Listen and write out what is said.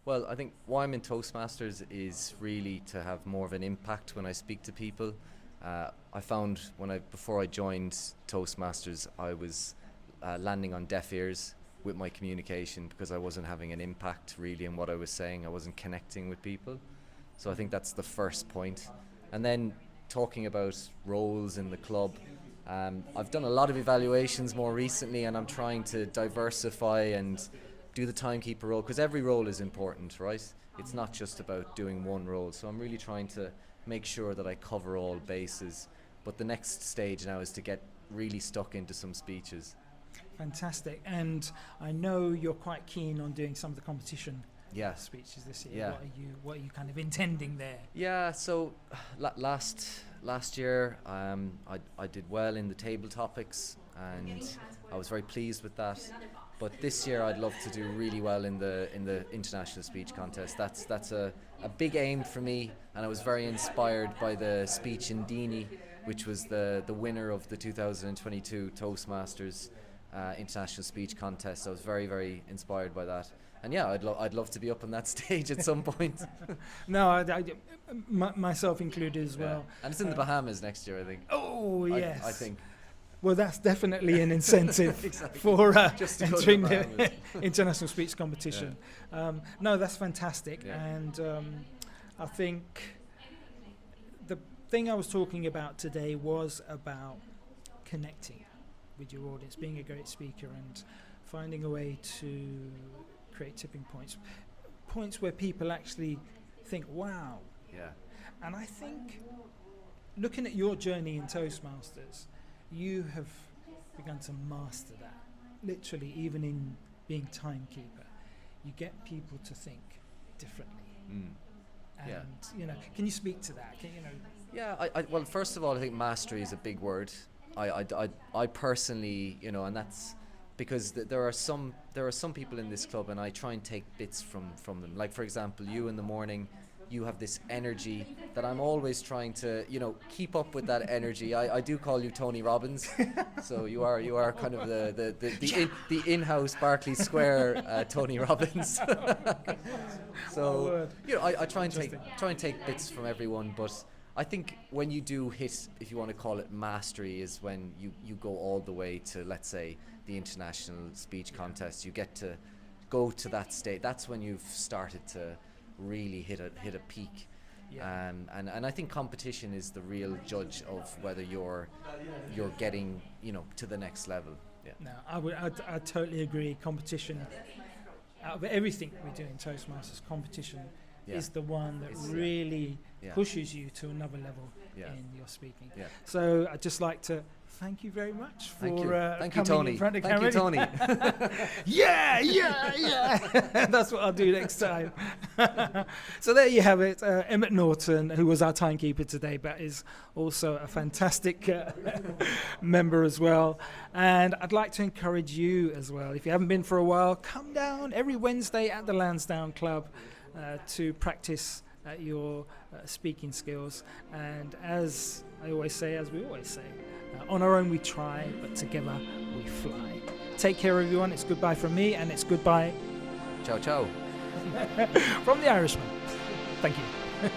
Well, I think why I'm in Toastmasters is really to have more of an impact when I speak to people. I found before I joined Toastmasters, I was landing on deaf ears with my communication because I wasn't having an impact really in what I was saying. I wasn't connecting with people. So I think that's the first point. And then talking about roles in the club, I've done a lot of evaluations more recently, and I'm trying to diversify and do the timekeeper role, because every role is important, right? It's not just about doing one role. So I'm really trying to make sure that I cover all bases. But the next stage now is to get really stuck into some speeches. Fantastic. And I know you're quite keen on doing some of the competition speeches this year. Yeah. What are you kind of intending there? Yeah, so last year I did well in the table topics, and I was very pleased with that. But this year I'd love to do really well in the international speech contest. That's a big aim for me, and I was very inspired by the speech in Dini, which was the winner of the 2022 Toastmasters international speech contest. I was very, very inspired by that. And yeah, I'd love to be up on that stage at some point. No, I myself included as well. And it's in the Bahamas next year, I think. Oh, yes. I think. Well, that's definitely an incentive Exactly. for Just to entering go to the the international speech competition. No, that's fantastic. Yeah. And I think the thing I was talking about today was about connecting with your audience, being a great speaker and finding a way to create tipping points where people actually think, wow. Yeah. And I think looking at your journey in Toastmasters, you have begun to master that. Literally, even in being timekeeper, you get people to think differently. And can you speak to that? Yeah. Well, first of all, I think mastery is a big word. I personally, and that's because there are some people in this club, and I try and take bits from them. Like, for example, you in the morning, you have this energy that I'm always trying to, keep up with that energy. I do call you Tony Robbins, so you are kind of the in-house Berkeley Square Tony Robbins. So I try and take bits from everyone, but I think when you do hit, if you want to call it mastery, is when you go all the way to, let's say, the international speech contest. You get to go to that state. That's when you've started to really hit a peak. And I think competition is the real judge of whether you're getting to the next level. No, I totally agree. Competition, out of everything we do in Toastmasters, competition is the one that really pushes you to another level in your speaking. So I'd just like to thank you very much for Thank you, coming Tony. in front of Thank you, Tony. Yeah. That's what I'll do next time. So there you have it. Emmet Naughton, who was our timekeeper today, but is also a fantastic member as well. And I'd like to encourage you as well. If you haven't been for a while, come down every Wednesday at the Lansdowne Club to practice your speaking skills. And as we always say, on our own we try, but together we fly. Take care, everyone. It's goodbye from me, and it's goodbye. Ciao, ciao. From the Irishman. Thank you.